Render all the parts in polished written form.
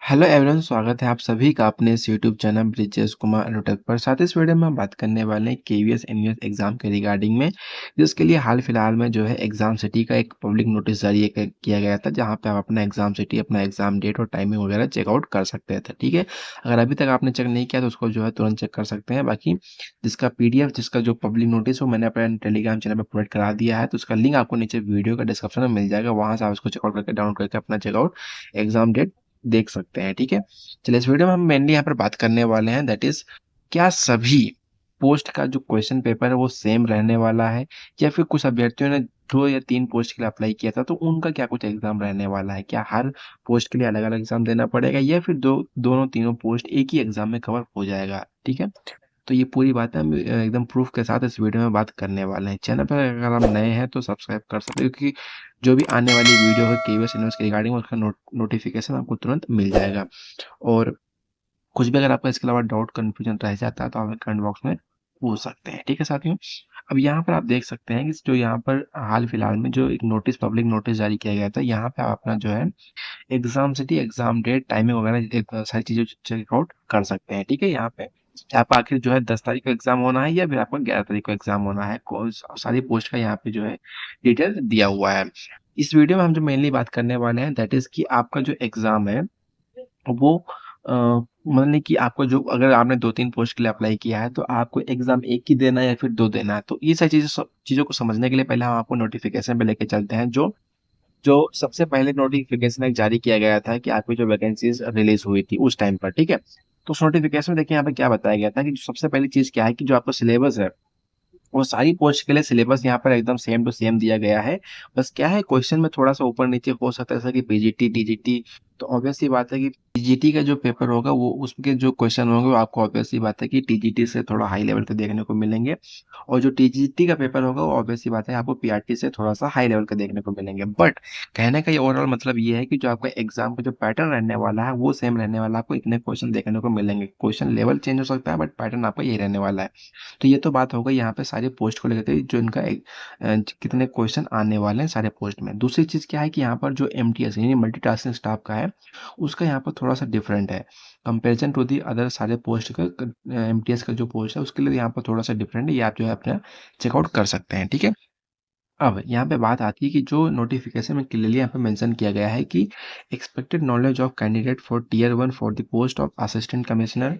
Hello everyone, स्वागत है आप सभी का अपने इस यूट्यूब चैनल ब्रिजेश कुमार अनुटेक पर। साथ ही इस वीडियो में हम बात करने वाले हैं केवीएस एनयूएस एग्जाम के रिगार्डिंग में, जिसके लिए हाल फिलहाल में जो है एग्जाम सिटी का एक पब्लिक नोटिस जारी किया गया था, जहां पे आप अपना एग्जाम सिटी, अपना एग्जाम डेट और टाइमिंग वगैरह चेकआउट कर सकते थे। ठीक है, अगर अभी तक आपने चेक नहीं किया तो उसको जो है तुरंत चेक कर सकते हैं। बाकी जिसका पीडीएफ, जिसका जो पब्लिक नोटिस हो, मैंने अपने टेलीग्राम चैनल पर प्रोवाइड करा दिया है, तो उसका लिंक आपको नीचे वीडियो का डिस्क्रिप्शन में मिल जाएगा। वहां से आप उसको चेकआउट करके डाउनलोड करके अपना चेकआउट एग्जाम डेट देख सकते हैं। ठीक है, चलिए इस वीडियो में हम मेनली यहाँ पर बात करने वाले हैं, दैट इज क्या सभी पोस्ट का जो क्वेश्चन पेपर है वो सेम रहने वाला है, या फिर कुछ अभ्यर्थियों ने 2 या 3 पोस्ट के लिए अप्लाई किया था तो उनका क्या कुछ एग्जाम रहने वाला है। क्या हर पोस्ट के लिए अलग अलग एग्जाम देना पड़ेगा, या फिर दोनों तीनों पोस्ट एक ही एग्जाम में कवर हो जाएगा। ठीक है, तो ये पूरी बातें हम एकदम प्रूफ के साथ इस वीडियो में बात करने वाले हैं। चैनल पर अगर आप नए हैं तो सब्सक्राइब कर सकते हो, क्योंकि जो भी आने वाली वीडियो है केवीएस यूनिवर्स के रिगार्डिंग, उसका नोटिफिकेशन आपको तुरंत मिल जाएगा। और कुछ भी अगर आपका इसके अलावा डाउट कन्फ्यूजन रह जाता है तो आप कमेंट बॉक्स में पूछ सकते हैं। ठीक है साथियों, अब यहाँ पर आप देख सकते हैं कि जो यहाँ पर हाल फिलहाल में जो एक नोटिस, पब्लिक नोटिस जारी किया गया था, यहाँ पे आप अपना जो है exam city, exam date, timing वगैरह सारी चीजें चेकआउट कर सकते हैं। ठीक है, यहाँ पे आप आखिर जो है 10 तारीख को एग्जाम होना है या फिर आपको 11 तारीख को एग्जाम होना है, सारी पोस्ट का यहाँ पे जो है डिटेल दिया हुआ है। इस वीडियो में हम जो मेनली बात करने वाले हैं, दैट इज कि आपका जो एग्जाम है वो मतलब कि आपको जो, अगर आपने 2-3 पोस्ट के लिए अप्लाई किया है तो आपको एग्जाम एक ही देना है या फिर 2 देना है। तो ये सारी चीजें, सब चीजों को समझने के लिए पहले हम आपको नोटिफिकेशन पे लेके चलते हैं। जो जो सबसे पहले नोटिफिकेशन एक जारी किया गया था कि आपकी जो वैकेंसीज रिलीज हुई थी उस टाइम पर। ठीक है, तो उस नोटिफिकेशन में देखिए यहाँ पे क्या बताया गया था कि जो सबसे पहली चीज क्या है कि जो आपका सिलेबस है वो सारी पोस्ट के लिए सिलेबस यहाँ पर एकदम सेम टू सेम दिया गया है। बस क्या है, क्वेश्चन में थोड़ा सा ऊपर नीचे हो सकता है, जैसा कि पीजीटी टीजीटी। तो ऑब्वियस सी बात है कि पीजीटी का जो पेपर होगा वो, उसके जो क्वेश्चन होंगे वो आपको ऑब्वियस सी बात है कि टीजीटी से थोड़ा हाई लेवल के देखने को मिलेंगे, और जो टीजीटी का पेपर होगा वो ऑब्वियस सी बात है आपको पीआरटी से थोड़ा सा हाई लेवल के देखने को मिलेंगे। बट कहने का ये ओवरऑल मतलब ये है कि जो आपका एग्जाम का जो पैटर्न रहने वाला है वो सेम रहने वाला है। आपको इतने क्वेश्चन देखने को मिलेंगे, क्वेश्चन लेवल चेंज हो सकता है बट पैटर्न आपका यही रहने वाला है। तो ये तो बात हो गई यहाँ पे सारे पोस्ट को लेकर के, जो इनका कितने क्वेश्चन आने वाले हैं सारे पोस्ट में। दूसरी चीज क्या है कि यहाँ पर जो एमटीएस यानी मल्टीटास्किंग स्टाफ का है, उसका यहाँ पर थोड़ा सा डिफरेंट है कंपेरिजन टू दी अदर सारे पोस्ट का। एमटीएस का जो पोस्ट है उसके लिए यहाँ पर थोड़ा सा डिफरेंट है, ये आप जो है अपना चेकआउट कर सकते हैं। ठीक है, अब यहाँ पे बात आती है कि जो नोटिफिकेशन में क्लियरली यहाँ पे मेंशन किया गया है कि expected knowledge of candidate for tier 1 for the post of assistant commissioner,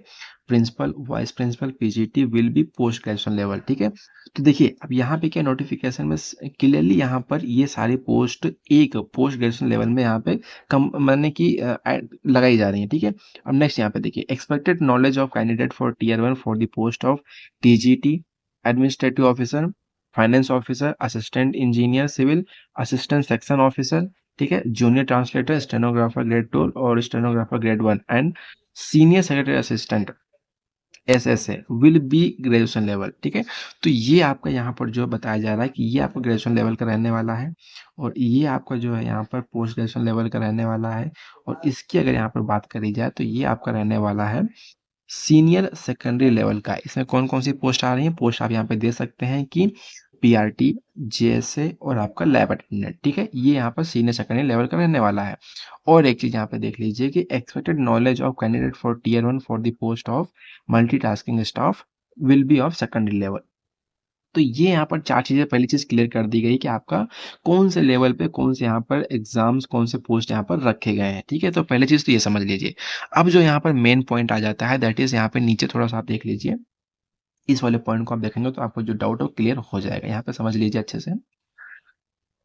principal, vice principal, PGT will be post graduation level. ठीक है, तो देखिए अब यहाँ पे क्या, नोटिफिकेशन में क्लियरली यहाँ पर ये सारी पोस्ट एक पोस्ट ग्रेजुएशन लेवल में यहाँ पे कम मानने की लगाई जा रही है। ठीक है, अब नेक्स्ट यहाँ पे देखिए, expected knowledge of candidate for tier 1 for the post of TGT, administrative officer, finance officer, assistant engineer civil, assistant section officer, ठीक है, जूनियर ट्रांसलेटर, स्टेनोग्राफर ग्रेड 2 और stenographer grade 1 and senior secretary assistant SSA will be graduation level. ठीक है, तो ये आपका यहाँ पर जो बताया जा रहा है कि ये आपका ग्रेजुएशन लेवल का रहने वाला है, और ये आपका जो है यहाँ पर पोस्ट ग्रेजुएशन लेवल का रहने वाला है। और इसकी अगर यहाँ पर बात करी जाए तो ये आपका रहने वाला है सीनियर सेकेंडरी लेवल का। इसमें कौन कौन सी पोस्ट आ रही है, पोस्ट आप यहाँ पे दे सकते हैं कि पीआरटी, जेएसए और आपका लैब अटेंडेंट। ठीक है, ये यहाँ पर सीनियर सेकेंडरी लेवल का रहने वाला है। और एक चीज यहाँ पे देख लीजिए कि expected knowledge of candidate for tier 1 for the post of multitasking staff will be of secondary level. तो ये यहाँ पर 4 चीजें, पहली चीज क्लियर कर दी गई कि आपका कौन से लेवल पे कौन से यहाँ पर एग्जाम्स, कौन से पोस्ट यहाँ पर रखे गए हैं। ठीक है, तो पहली चीज तो ये समझ लीजिए। अब जो यहाँ पर मेन पॉइंट आ जाता है, दैट इज यहाँ पे नीचे थोड़ा सा आप देख लीजिए, इस वाले पॉइंट को आप देखेंगे तो आपको जो डाउट है वो क्लियर हो जाएगा। यहाँ पे समझ लीजिए अच्छे से,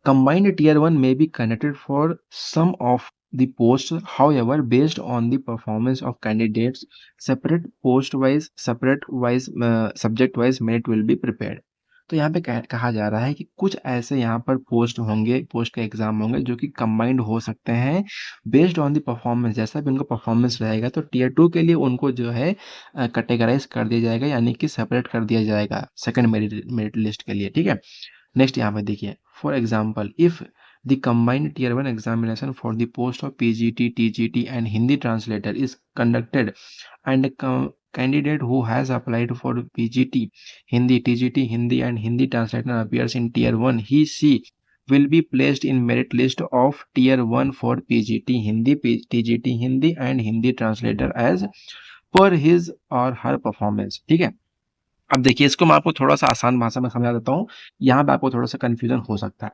combined tier 1 may be conducted for some of the posts, however based on the performance of candidates, separate wise subject wise merit will be prepared। तो यहाँ पे कहा जा रहा है कि कुछ ऐसे यहाँ पर पोस्ट होंगे, पोस्ट के एग्जाम होंगे जो कि कंबाइंड हो सकते हैं बेस्ड ऑन द परफॉर्मेंस। जैसा भी उनका परफॉर्मेंस रहेगा तो टीयर 2 के लिए उनको जो है कैटेगराइज कर दिया जाएगा, यानी कि सेपरेट कर दिया जाएगा सेकंड मेरिट लिस्ट के लिए। ठीक है, नेक्स्ट यहाँ पे देखिए, for example if the combined tier 1 examination for the post of PGT, TGT and Hindi translator is conducted and candidate who has applied for PGT Hindi, TGT Hindi and Hindi translator appears in tier 1, he she will be placed in merit list of tier 1 for PGT Hindi, TGT Hindi and Hindi translator as per his or her performance। ठीक है, अब देखिए इसको मैं आपको थोड़ा सा आसान भाषा में समझा देता हूँ, यहाँ पे आपको थोड़ा सा कंफ्यूजन हो सकता है।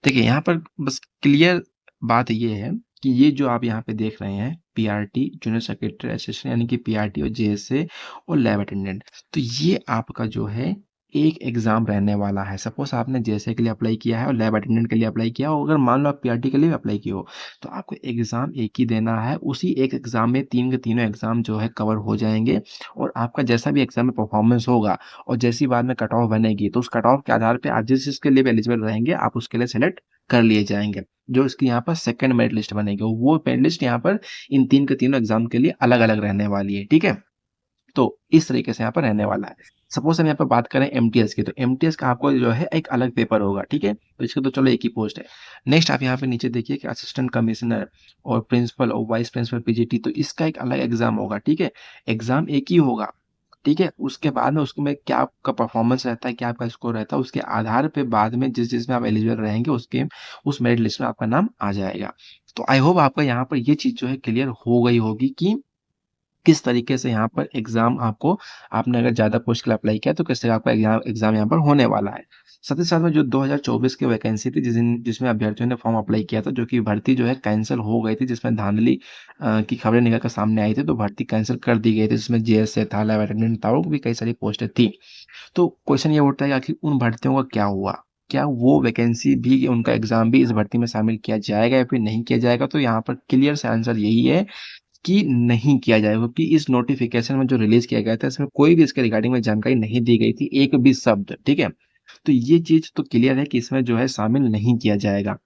देखिए यहाँ पर बस क्लियर बात ये है कि ये जो आप यहाँ पे देख रहे हैं पीआरटी जूनियर सेक्रेटरी असिस्टेंट यानी कि पीआरटी और जेएसए और लैब अटेंडेंट, तो ये आपका जो है एक एग्जाम रहने वाला है। सपोज आपने जेएसए के लिए अप्लाई किया है और लैब अटेंडेंट के लिए अप्लाई किया हो, अगर मान लो आप पीआरटी के लिए भी अप्लाई किए हो, तो आपको एग्जाम एक ही देना है। उसी एक एग्जाम में तीन के तीनों एग्जाम जो है कवर हो जाएंगे और आपका जैसा भी एग्जाम में परफॉर्मेंस होगा और जैसी बाद में कट ऑफ बनेगी, तो उस कट ऑफ के आधार पे आप जिस चीज के लिए भी एलिजिबल रहेंगे आप उसके लिए सेलेक्ट कर लिए जाएंगे। जो इसकी यहाँ पर सेकंड मेरिट लिस्ट बनेगी, वो मेरिट लिस्ट यहाँ पर इन तीन के तीनों एग्जाम के लिए अलग अलग रहने वाली है। ठीक है, तो इस तरीके से यहाँ पर रहने वाला है। सपोज हम यहाँ पर बात करें एमटीएस की, तो एमटीएस का आपको जो है एक अलग पेपर होगा। ठीक है, तो इसका तो चलो एक ही पोस्ट है। नेक्स्ट आप यहाँ पे नीचे देखिए कि असिस्टेंट कमिश्नर और प्रिंसिपल और वाइस प्रिंसिपल पीजीटी, तो इसका एक अलग एग्जाम होगा। ठीक है, एग्जाम एक ही होगा। ठीक है, उसके बाद में उसमें क्या आपका परफॉर्मेंस रहता है, क्या आपका स्कोर रहता है, उसके आधार पे बाद में जिस जिसमें आप एलिजिबल रहेंगे उसके उस मेरिट लिस्ट में आपका नाम आ जाएगा। तो आई होप आपका यहाँ पर ये चीज जो है क्लियर हो गई होगी कि किस तरीके से यहाँ पर एग्जाम आपको, आपने अगर ज्यादा पोस्ट के लिए अप्लाई किया तो किस तरह आपका एग्जाम यहाँ पर होने वाला है। साथ ही साथ में जो 2024 की वैकेंसी थी जिसमें अभ्यर्थियों ने फॉर्म अप्लाई किया था, जो कि भर्ती जो है कैंसिल हो गई थी, जिसमें धांधली की खबरें निकल कर सामने आई थी, तो भर्ती कैंसिल कर दी गई थी। जिसमें जेएसए था, लैब अटेंडेंट था, और भी कई सारी पोस्टें थी। तो क्वेश्चन ये उठता है कि आखिर उन भर्तियों का क्या हुआ, क्या वो वैकेंसी भी, उनका एग्जाम भी इस भर्ती में शामिल किया जाएगा या फिर नहीं किया जाएगा। तो यहाँ पर क्लियर से आंसर यही है कि नहीं किया जाएगा, क्योंकि इस नोटिफिकेशन में जो रिलीज किया गया था इसमें कोई भी इसके रिगार्डिंग में जानकारी नहीं दी गई थी, एक भी शब्द। ठीक है, तो ये चीज तो क्लियर है कि इसमें जो है शामिल नहीं किया जाएगा।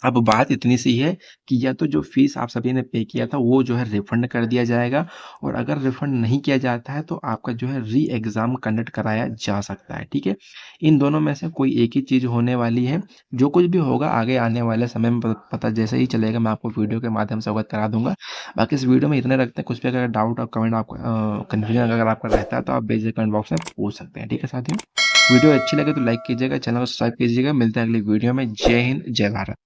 अब बात इतनी सी है कि या तो जो फीस आप सभी ने पे किया था वो जो है रिफंड कर दिया जाएगा, और अगर रिफंड नहीं किया जाता है तो आपका जो है री एग्जाम कंडक्ट कराया जा सकता है। ठीक है, इन दोनों में से कोई एक ही चीज होने वाली है। जो कुछ भी होगा आगे आने वाले समय में पता जैसे ही चलेगा मैं आपको वीडियो के माध्यम से अवगत करा दूंगा। बाकी इस वीडियो में इतने रखते हैं, कुछ भी अगर डाउट और कमेंट आपको कन्फ्यूजन अगर आपका रहता है तो आप बेझिझक कमेंट बॉक्स में पूछ सकते हैं। ठीक है साथियों, वीडियो अच्छी लगे तो लाइक कीजिएगा, चैनल को सब्सक्राइब कीजिएगा। मिलते हैं अगली वीडियो में। जय हिंद, जय भारत।